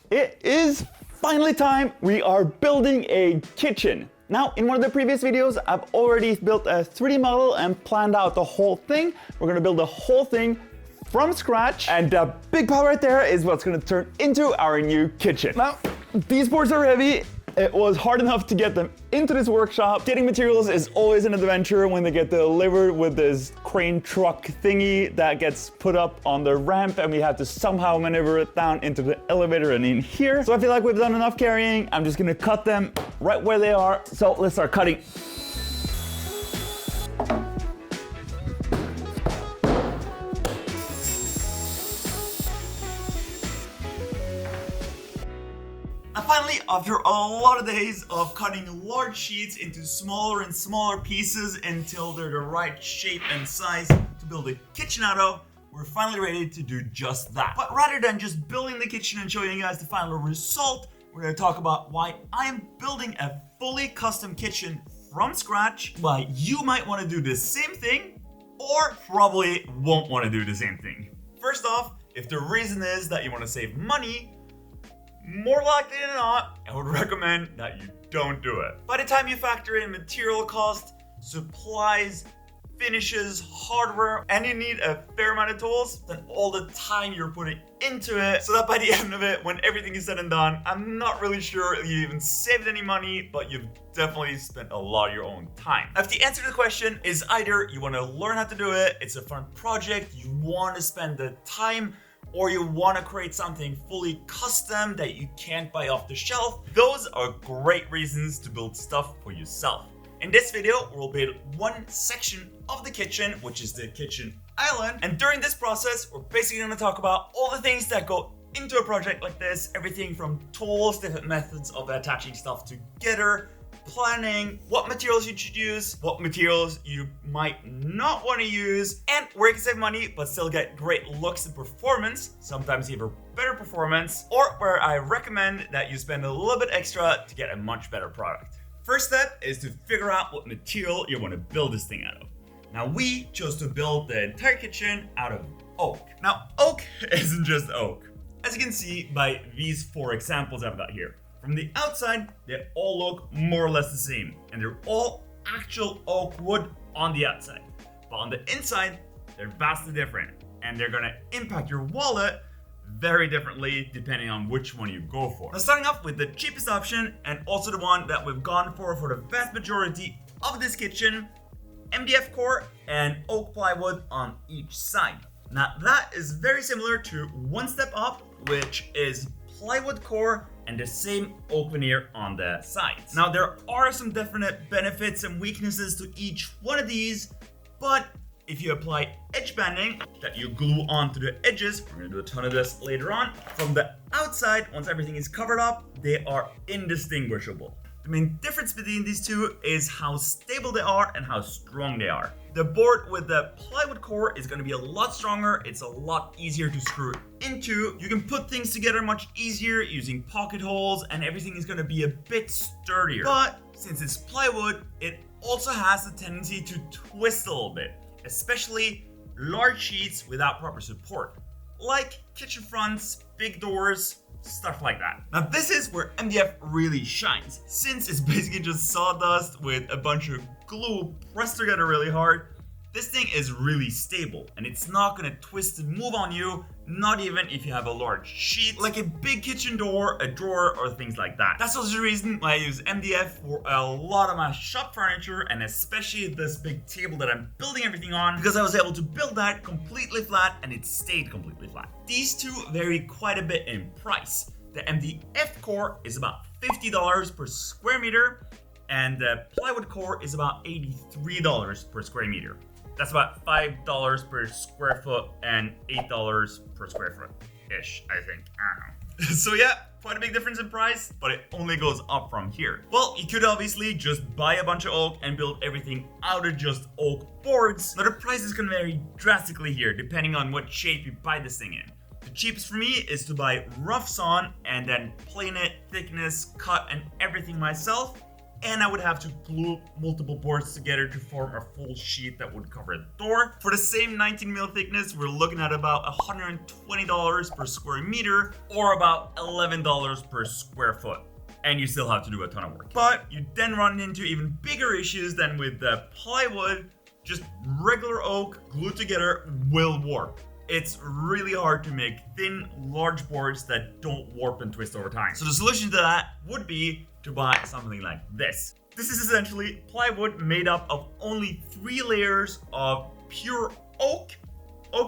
It is finally time. We are building a kitchen. Now, in one of the previous videos, I've already built a 3D model and planned out the whole thing. We're gonna build the whole thing from scratch. And the big pile right there is what's gonna turn into our new kitchen. Now, these boards are heavy. It was hard enough to get them into this workshop. Getting materials is always an adventure when they get delivered with this crane truck thingy that gets put up on the ramp and we have to somehow maneuver it down into the elevator and in here. So I feel like we've done enough carrying. I'm just gonna cut them right where they are. So let's start cutting. Finally, after a lot of days of cutting large sheets into smaller and smaller pieces until they're the right shape and size to build a kitchen out of, we're finally ready to do just that. But rather than just building the kitchen and showing you guys the final result, we're going to talk about why I am building a fully custom kitchen from scratch, why you might want to do the same thing or probably won't want to do the same thing. First off, if the reason is that you want to save money, more likely than not, I would recommend that you don't do it. By the time you factor in material cost, supplies, finishes, hardware, and you need a fair amount of tools, then all the time you're putting into it, so that by the end of it, when everything is said and done, I'm not really sure you even saved any money, but you've definitely spent a lot of your own time. If the answer to the question is either you want to learn how to do it, it's a fun project, you want to spend the time, or you want to create something fully custom that you can't buy off the shelf, those are great reasons to build stuff for yourself. In this video, we'll build one section of the kitchen, which is the kitchen island. And during this process, we're basically going to talk about all the things that go into a project like this, everything from tools, different methods of attaching stuff together, planning, what materials you should use, what materials you might not want to use, and where you can save money but still get great looks and performance, sometimes even better performance, or where I recommend that you spend a little bit extra to get a much better product. First step is to figure out what material you want to build this thing out of. Now we chose to build the entire kitchen out of oak. Now oak isn't just oak, as you can see by these 4 examples I've got here. From the outside, they all look more or less the same, and they're all actual oak wood on the outside. But on the inside, they're vastly different, and they're gonna impact your wallet very differently depending on which one you go for. Now starting off with the cheapest option, and also the one that we've gone for the vast majority of this kitchen, MDF core and oak plywood on each side. Now that is very similar to one step up, which is plywood core and the same oak veneer on the sides. Now there are some definite benefits and weaknesses to each one of these, but if you apply edge banding that you glue onto the edges, we're gonna do a ton of this later on, from the outside, once everything is covered up, they are indistinguishable. The main difference between these two is how stable they are and how strong they are. The board with the plywood core is going to be a lot stronger, it's a lot easier to screw into. You can put things together much easier using pocket holes, and everything is going to be a bit sturdier. But since it's plywood, it also has the tendency to twist a little bit, especially large sheets without proper support, like kitchen fronts, big doors, stuff like that. Now this is where MDF really shines. Since it's basically just sawdust with a bunch of glue pressed together really hard, this thing is really stable and it's not gonna twist and move on you, not even if you have a large sheet, like a big kitchen door, a drawer, or things like that. That's also the reason why I use MDF for a lot of my shop furniture, and especially this big table that I'm building everything on, because I was able to build that completely flat and it stayed completely flat. These two vary quite a bit in price. The MDF core is about $50 per square meter, and the plywood core is about $83 per square meter. That's about $5 per square foot and $8 per square foot-ish, I think. I don't know. So yeah, quite a big difference in price, but it only goes up from here. Well, you could obviously just buy a bunch of oak and build everything out of just oak boards. Now the price is gonna vary drastically here, depending on what shape you buy this thing in. The cheapest for me is to buy rough sawn and then plane it, thickness, cut, and everything myself. and I would have to glue multiple boards together to form a full sheet that would cover the door. For the same 19 mil thickness, we're looking at about $120 per square meter or about $11 per square foot. And you still have to do a ton of work. But you then run into even bigger issues than with the plywood. Just regular oak glued together will warp. It's really hard to make thin, large boards that don't warp and twist over time. So the solution to that would be to buy something like this. This is essentially plywood made up of only 3 layers of pure oak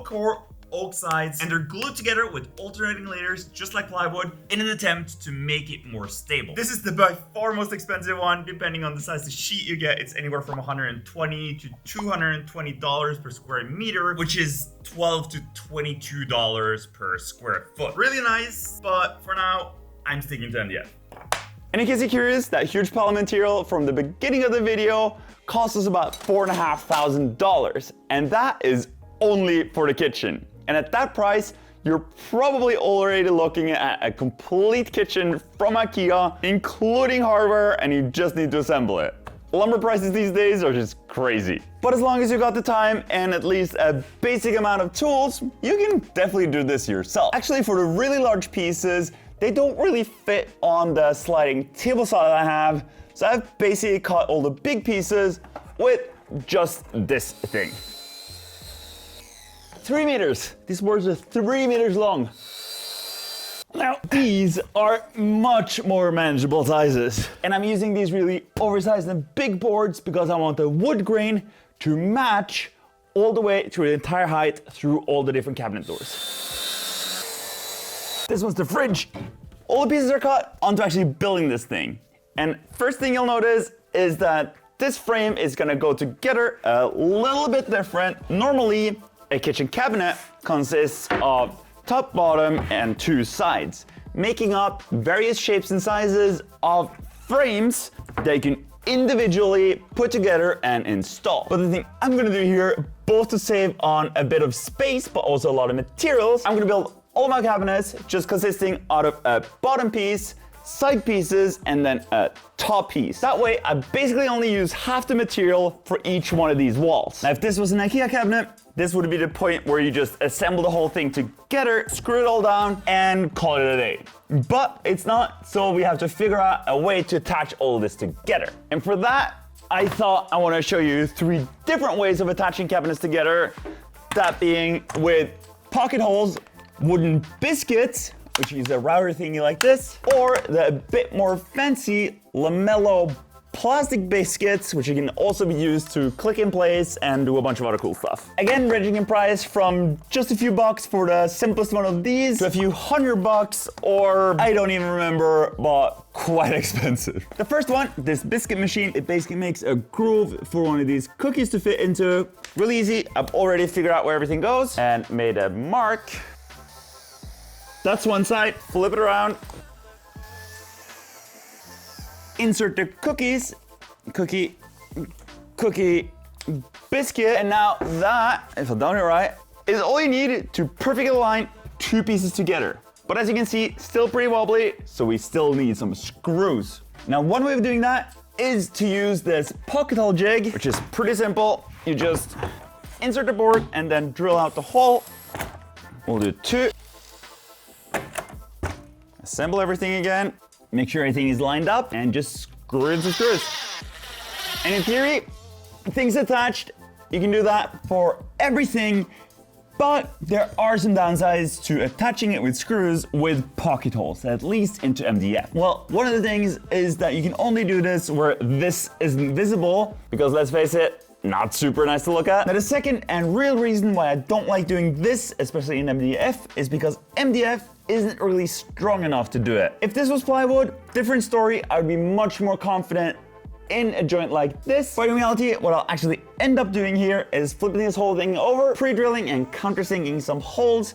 core, oak sides, and they're glued together with alternating layers just like plywood in an attempt to make it more stable. This is the by far most expensive one. Depending on the size of the sheet you get, it's anywhere from $120 to $220 per square meter, which is $12 to $22 per square foot. Really nice, but for now, I'm sticking to MDF. And in case you're curious, that huge pile of material from the beginning of the video cost us about $4,500, and that is only for the kitchen. And at that price, you're probably already looking at a complete kitchen from IKEA, including hardware, and you just need to assemble it. Lumber prices these days are just crazy. But as long as you got the time and at least a basic amount of tools, you can definitely do this yourself. Actually, for the really large pieces, they don't really fit on the sliding table saw that I have, so I've basically cut all the big pieces with just this thing. 3 meters. These boards are 3 meters long. Now, these are much more manageable sizes. And I'm using these really oversized and big boards because I want the wood grain to match all the way through the entire height through all the different cabinet doors. This one's the fridge. All the pieces are cut onto actually building this thing. And first thing you'll notice is that this frame is gonna go together a little bit different. Normally, a kitchen cabinet consists of top, bottom, and 2 sides, making up various shapes and sizes of frames that you can individually put together and install. But the thing I'm gonna do here, both to save on a bit of space, but also a lot of materials, I'm gonna build all my cabinets just consisting out of a bottom piece, side pieces, and then a top piece. That way, I basically only use half the material for each one of these walls. Now, if this was an IKEA cabinet, this would be the point where you just assemble the whole thing together, screw it all down, and call it a day. But it's not, so we have to figure out a way to attach all of this together. And for that, I thought I want to show you 3 different ways of attaching cabinets together. That being with pocket holes, wooden biscuits, which is a router thingy like this, or the bit more fancy lamello plastic biscuits, which can also be used to click in place and do a bunch of other cool stuff. Again, ranging in price from just a few bucks for the simplest one of these to a few $100, or I don't even remember, but quite expensive. The first one, this biscuit machine, it basically makes a groove for one of these cookies to fit into. Really easy. I've already figured out where everything goes and made a mark. That's one side, flip it around. Insert the cookies, cookie, biscuit, and now that, if I've done it right, is all you need to perfectly align 2 pieces together. But as you can see, still pretty wobbly, so we still need some screws. Now, one way of doing that is to use this pocket hole jig, which is pretty simple. You just insert the board and then drill out the hole. We'll do 2. Assemble everything again. Make sure everything is lined up and just screw in some screws. And in theory, things attached, you can do that for everything, but there are some downsides to attaching it with screws with pocket holes, at least into MDF. Well, one of the things is that you can only do this where this isn't visible, because let's face it, not super nice to look at. Now, the second and real reason why I don't like doing this, especially in MDF, is because MDF isn't really strong enough to do it. If this was plywood, different story, I would be much more confident in a joint like this. But in reality, what I'll actually end up doing here is flipping this whole thing over, pre-drilling and countersinking some holes,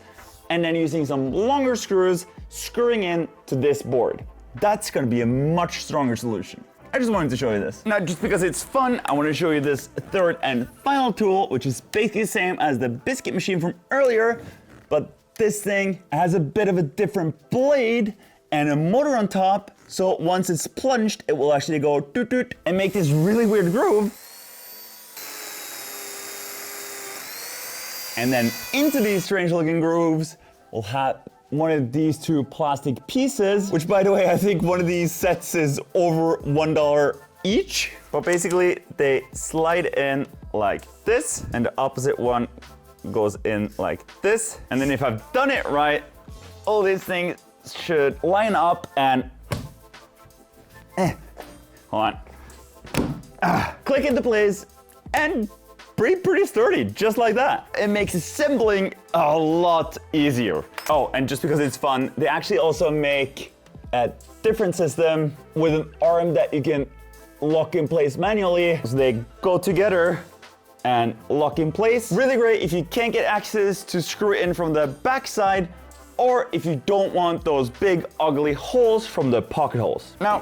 and then using some longer screws, screwing in to this board. That's gonna be a much stronger solution. I just wanted to show you this. Now, just because it's fun, I want to show you this third and final tool, which is basically the same as the biscuit machine from earlier, but this thing has a bit of a different blade and a motor on top. So once it's plunged, it will actually go toot toot and make this really weird groove. And then into these strange looking grooves, we'll have one of these two plastic pieces, which by the way, I think one of these sets is over $1 each. But basically they slide in like this, and the opposite one goes in like this. And then if I've done it right, all these things should line up and hold on. Click into place and pretty sturdy, just like that. It makes assembling a lot easier. Oh, and just because it's fun, they actually also make a different system with an arm that you can lock in place manually. So they go together and lock in place. Really great if you can't get access to screw it in from the back side, or if you don't want those big ugly holes from the pocket holes. Now,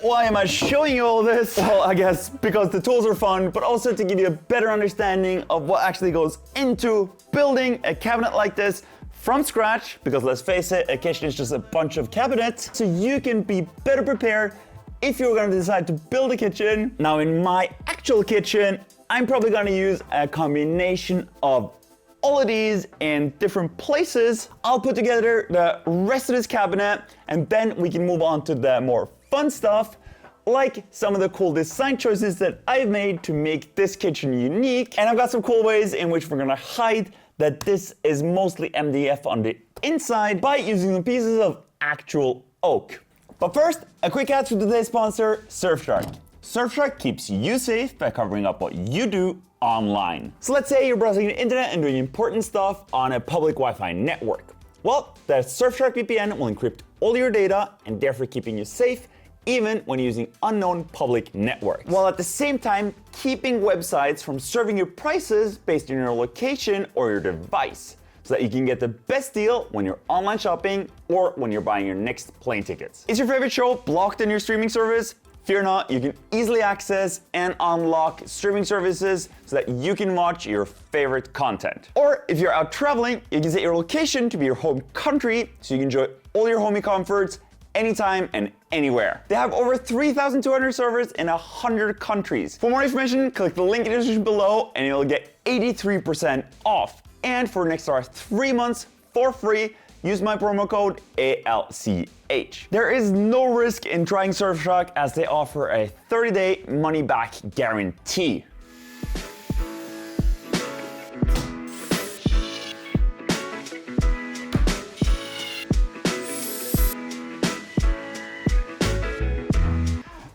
why am I showing you all this? Well, I guess because the tools are fun, but also to give you a better understanding of what actually goes into building a cabinet like this from scratch, because let's face it, a kitchen is just a bunch of cabinets, so you can be better prepared if you're gonna decide to build a kitchen. Now in my actual kitchen, I'm probably gonna use a combination of all of these in different places. I'll put together the rest of this cabinet, and then we can move on to the more fun stuff, like some of the cool design choices that I've made to make this kitchen unique. And I've got some cool ways in which we're gonna hide that this is mostly MDF on the inside by using some pieces of actual oak. But first, a quick ad for today's sponsor, Surfshark. Surfshark keeps you safe by covering up what you do online. So let's say you're browsing the internet and doing important stuff on a public Wi-Fi network. Well, the Surfshark VPN will encrypt all your data and therefore keeping you safe even when using unknown public networks, while at the same time keeping websites from serving you prices based on your location or your device, so that you can get the best deal when you're online shopping or when you're buying your next plane tickets. Is your favorite show blocked in your streaming service? Fear not, you can easily access and unlock streaming services so that you can watch your favorite content. Or if you're out traveling, you can set your location to be your home country so you can enjoy all your homey comforts anytime and anywhere. They have over 3,200 servers in 100 countries. For more information, click the link in the description below and you'll get 83% off. And for an extra 3 months for free, use my promo code ALCH. There is no risk in trying Surfshark as they offer a 30-day money-back guarantee.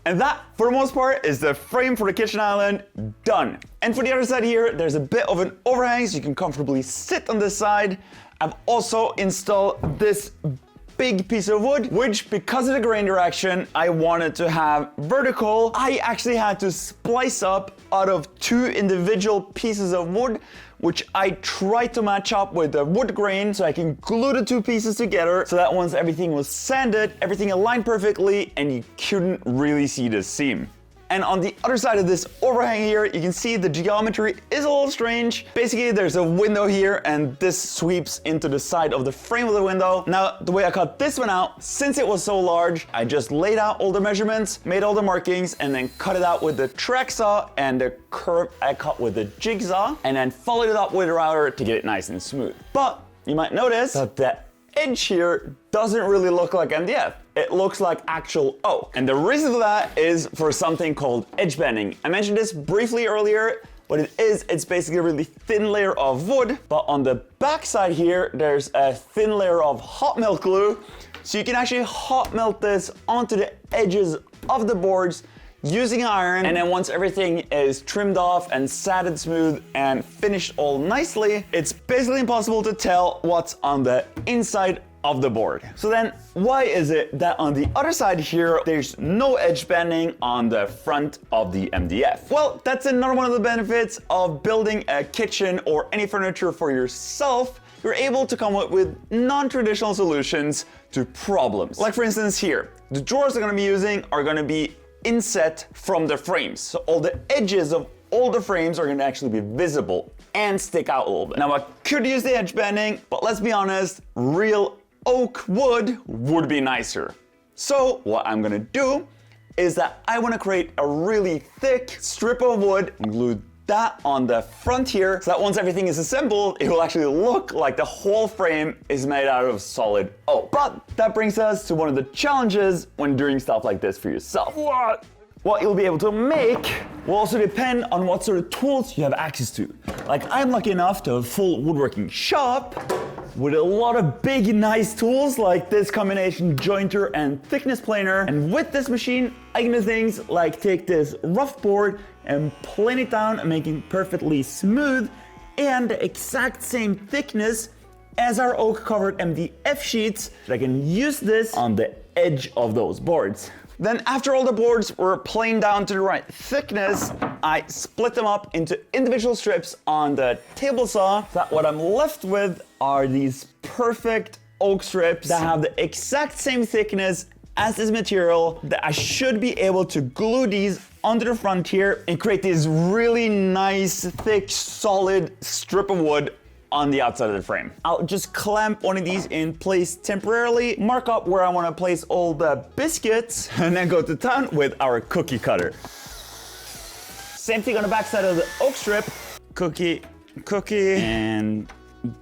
And that, for the most part, is the frame for the kitchen island done. And for the other side here, there's a bit of an overhang so you can comfortably sit on this side. I've also installed this big piece of wood, which because of the grain direction, I wanted to have vertical. I actually had to splice up out of 2 individual pieces of wood, which I tried to match up with the wood grain so I can glue the 2 pieces together so that once everything was sanded, everything aligned perfectly and you couldn't really see the seam. And on the other side of this overhang here, you can see the geometry is a little strange. Basically, there's a window here and this sweeps into the side of the frame of the window. Now, the way I cut this one out, since it was so large, I just laid out all the measurements, made all the markings, and then cut it out with the track saw, and the curve I cut with the jigsaw, and then followed it up with a router to get it nice and smooth. But you might notice that the edge here doesn't really look like MDF. It looks like actual oak. And the reason for that is for something called edge banding. I mentioned this briefly earlier. What it is, it's basically a really thin layer of wood, but on the back side here, there's a thin layer of hot melt glue. So you can actually hot melt this onto the edges of the boards using an iron, and then once everything is trimmed off and sanded smooth and finished all nicely, it's basically impossible to tell what's on the inside of the board. So then why is it that on the other side here, there's no edge banding on the front of the MDF? Well, that's another one of the benefits of building a kitchen or any furniture for yourself. You're able to come up with non-traditional solutions to problems. Like for instance here, the drawers I'm gonna be using are gonna be inset from the frames. So all the edges of all the frames are gonna actually be visible and stick out a little bit. Now I could use the edge banding, but let's be honest, real oak wood would be nicer. So what I'm gonna do is that I wanna create a really thick strip of wood and glue that on the front here, so that once everything is assembled, it will actually look like the whole frame is made out of solid oak. But that brings us to one of the challenges when doing stuff like this for yourself. What you'll be able to make will also depend on what sort of tools you have access to. Like, I'm lucky enough to have a full woodworking shop with a lot of big, nice tools like this combination jointer and thickness planer. And with this machine, I can do things like take this rough board and plane it down and make it perfectly smooth and the exact same thickness as our oak covered MDF sheets. I can use this on the edge of those boards. Then after all the boards were planed down to the right thickness, I split them up into individual strips on the table saw. So that what I'm left with are these perfect oak strips that have the exact same thickness as this material, that I should be able to glue these onto the front here and create this really nice, thick, solid strip of wood on the outside of the frame. I'll just clamp one of these in place temporarily, mark up where I want to place all the biscuits, and then go to town with our cookie cutter. Same thing on the back side of the oak strip. Cookie, and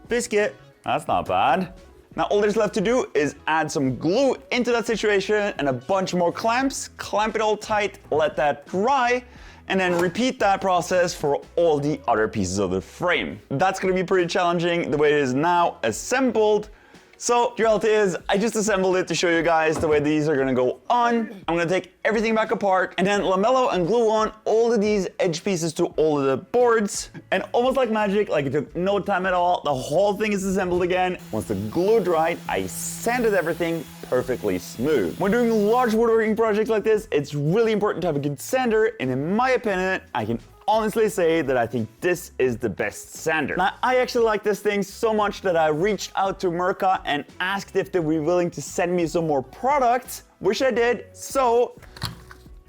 biscuit. That's not bad. Now all there's left to do is add some glue into that situation and a bunch more clamps, clamp it all tight, let that dry, and then repeat that process for all the other pieces of the frame. That's gonna be pretty challenging the way it is now assembled. So the reality is, I just assembled it to show you guys the way these are gonna go on. I'm gonna take everything back apart and then lamello and glue on all of these edge pieces to all of the boards. And almost like magic, like it took no time at all, the whole thing is assembled again. Once the glue dried, I sanded everything perfectly smooth. When doing large woodworking projects like this, it's really important to have a good sander, and in my opinion, I can honestly say that I think this is the best sander. Now, I actually like this thing so much that I reached out to Merca and asked if they were willing to send me some more products, which I did. So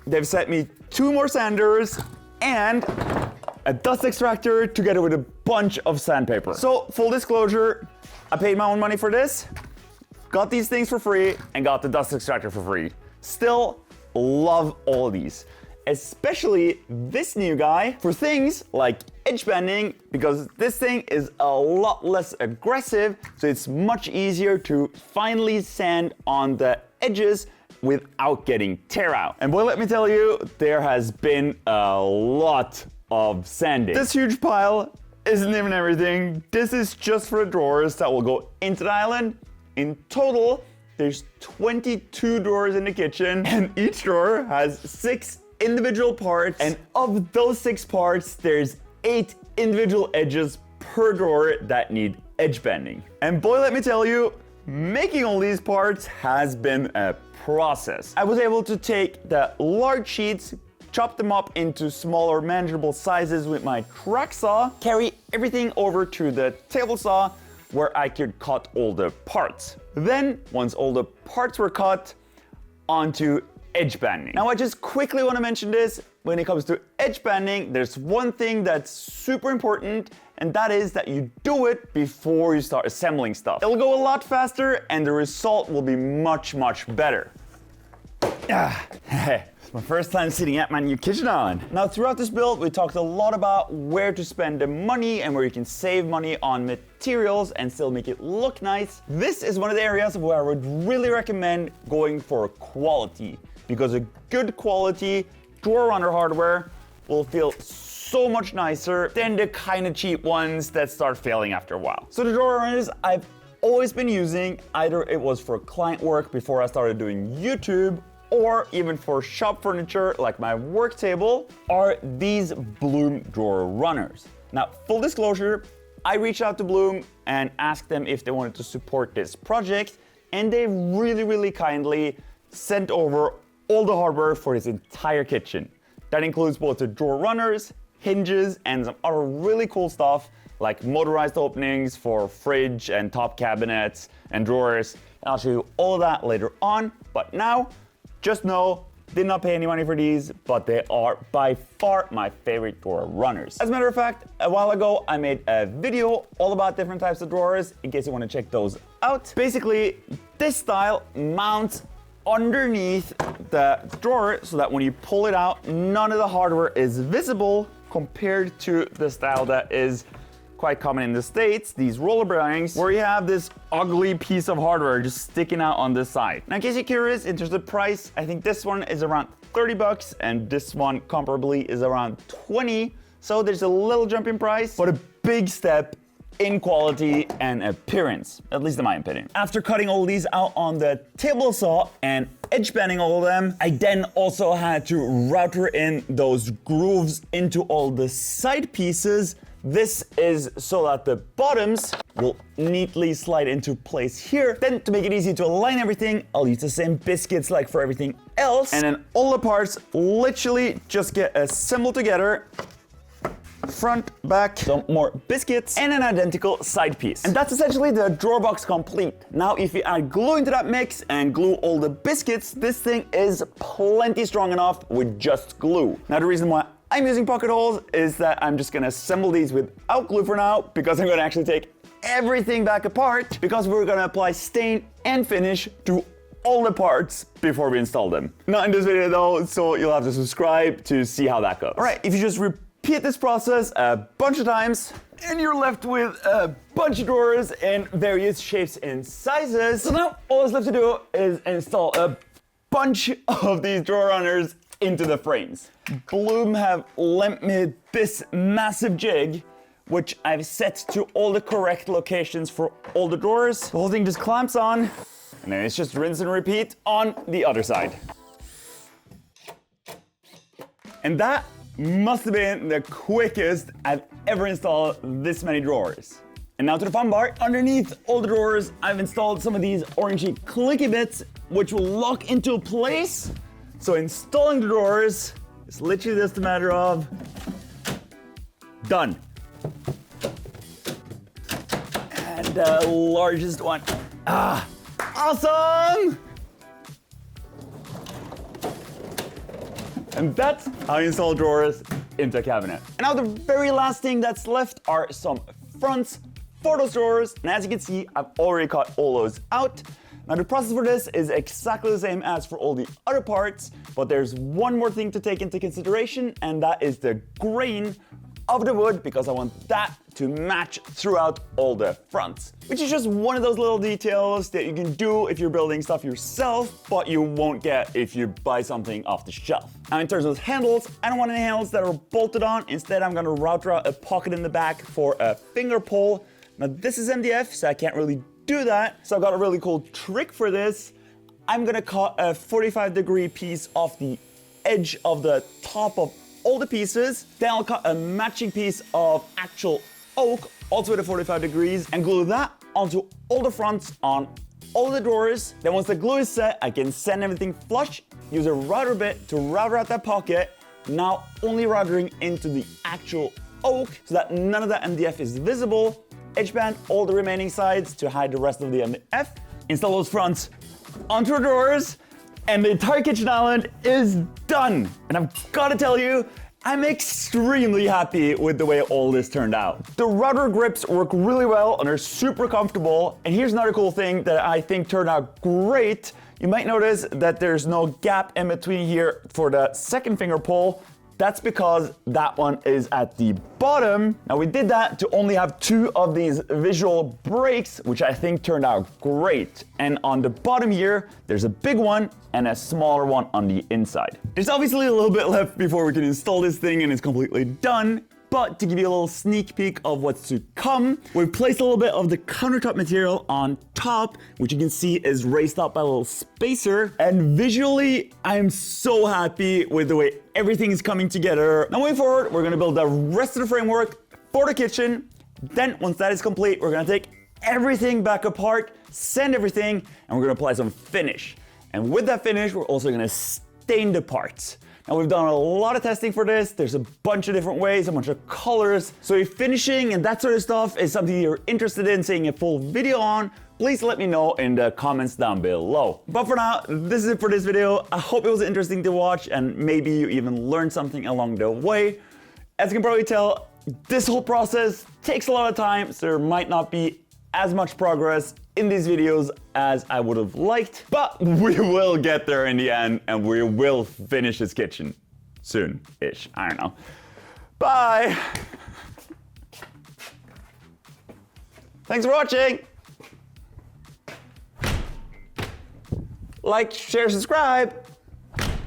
they've sent me 2 more sanders and a dust extractor together with a bunch of sandpaper. So full disclosure, I paid my own money for this, got these things for free, and got the dust extractor for free. Still love all these. Especially this new guy for things like edge banding, because this thing is a lot less aggressive, so it's much easier to finely sand on the edges without getting tear out. And boy, let me tell you, there has been a lot of sanding. This huge pile isn't even everything. This is just for the drawers that will go into the island. In total, there's 22 drawers in the kitchen, and each drawer has 6 individual parts, and of those 6 parts, there's 8 individual edges per drawer that need edge bending. And boy, let me tell you, making all these parts has been a process. I was able to take the large sheets, chop them up into smaller manageable sizes with my track saw, carry everything over to the table saw where I could cut all the parts. Then, once all the parts were cut, onto edge banding. Now I just quickly want to mention this. When it comes to edge banding, there's one thing that's super important, and that is that you do it before you start assembling stuff. It'll go a lot faster and the result will be much, much better. It's my first time sitting at my new kitchen island. Now throughout this build, we talked a lot about where to spend the money and where you can save money on materials and still make it look nice. This is one of the areas where I would really recommend going for quality, because a good quality drawer runner hardware will feel so much nicer than the kind of cheap ones that start failing after a while. So the drawer runners I've always been using, either it was for client work before I started doing YouTube, or even for shop furniture like my work table, are these Bloom drawer runners. Now, full disclosure, I reached out to Bloom and asked them if they wanted to support this project, and they really kindly sent over all the hardware for this entire kitchen. That includes both the drawer runners, hinges, and some other really cool stuff like motorized openings for fridge and top cabinets and drawers. And I'll show you all of that later on, but now just know Did not pay any money for these, but they are by far my favorite drawer runners. As a matter of fact, a while ago I made a video all about different types of drawers in case you want to check those out. Basically, this style mounts underneath the drawer so that when you pull it out, none of the hardware is visible compared to the style that is quite common in the States, these roller bearings, where you have this ugly piece of hardware just sticking out on this side. Now, in case you're curious, in terms of price, I think this one is around 30 bucks and this one comparably is around 20. So there's a little jump in price, but a big step in quality and appearance, at least in my opinion. After cutting all these out on the table saw and edge banding all of them, I then also had to router in those grooves into all the side pieces. This is so that the bottoms will neatly slide into place here. Then to make it easy to align everything, I'll use the same biscuits like for everything else. And then all the parts literally just get assembled together. Front, back, some more biscuits, and an identical side piece. And that's essentially the drawer box complete. Now, if you add glue into that mix and glue all the biscuits, this thing is plenty strong enough with just glue. Now, the reason why I'm using pocket holes is that I'm just gonna assemble these without glue for now, because I'm gonna actually take everything back apart, because we're gonna apply stain and finish to all the parts before we install them. Not in this video though, so you'll have to subscribe to see how that goes. All right, if you just repeat this process a bunch of times, and you're left with a bunch of drawers in various shapes and sizes. So now all that's left to do is install a bunch of these drawer runners into the frames. Bloom have lent me this massive jig, which I've set to all the correct locations for all the drawers. The whole thing just clamps on, and then it's just rinse and repeat on the other side. And that must have been the quickest I've ever installed this many drawers. And now to the fun part. Underneath all the drawers, I've installed some of these orangey clicky bits, which will lock into place. So installing the drawers is literally just a matter of done. And the largest one. Awesome! And that's how you install drawers into a cabinet. And now the very last thing that's left are some fronts for those drawers. And as you can see, I've already cut all those out. Now the process for this is exactly the same as for all the other parts, but there's one more thing to take into consideration, and that is the grain of the wood, because I want that to match throughout all the fronts. Which is just one of those little details that you can do if you're building stuff yourself, but you won't get if you buy something off the shelf. Now in terms of handles, I don't want any handles that are bolted on. Instead, I'm gonna router out a pocket in the back for a finger pull. Now this is MDF, so I can't really do that. So I've got a really cool trick for this. I'm gonna cut a 45-degree piece off the edge of the top of all the pieces. Then I'll cut a matching piece of actual oak, also at a 45 degrees, and glue that onto all the fronts on all the drawers. Then once the glue is set, I can send everything flush, use a router bit to router out that pocket, now only routering into the actual oak so that none of that MDF is visible. Edge band all the remaining sides to hide the rest of the MDF. Install those fronts onto our drawers, and the entire kitchen island is done. And I've got to tell you, I'm extremely happy with the way all this turned out. The router grips work really well and are super comfortable. And here's another cool thing that I think turned out great. You might notice that there's no gap in between here for the second finger pull. That's because that one is at the bottom. Now we did that to only have 2 of these visual breaks, which I think turned out great. And on the bottom here, there's a big one and a smaller one on the inside. There's obviously a little bit left before we can install this thing and it's completely done. But to give you a little sneak peek of what's to come, we've placed a little bit of the countertop material on top, which you can see is raised up by a little spacer. And visually, I'm so happy with the way everything is coming together. Now moving forward, we're gonna build the rest of the framework for the kitchen. Then once that is complete, we're gonna take everything back apart, sand everything, and we're gonna apply some finish. And with that finish, we're also gonna stain the parts. Now we've done a lot of testing for this. There's a bunch of different ways, a bunch of colors. So if finishing and that sort of stuff is something you're interested in seeing a full video on, please let me know in the comments down below. But for now, this is it for this video. I hope it was interesting to watch and maybe you even learned something along the way. As you can probably tell, this whole process takes a lot of time, so there might not be as much progress in these videos as I would have liked, but we will get there in the end and we will finish this kitchen soon-ish. I don't know. Bye! Thanks for watching! Like, share, subscribe!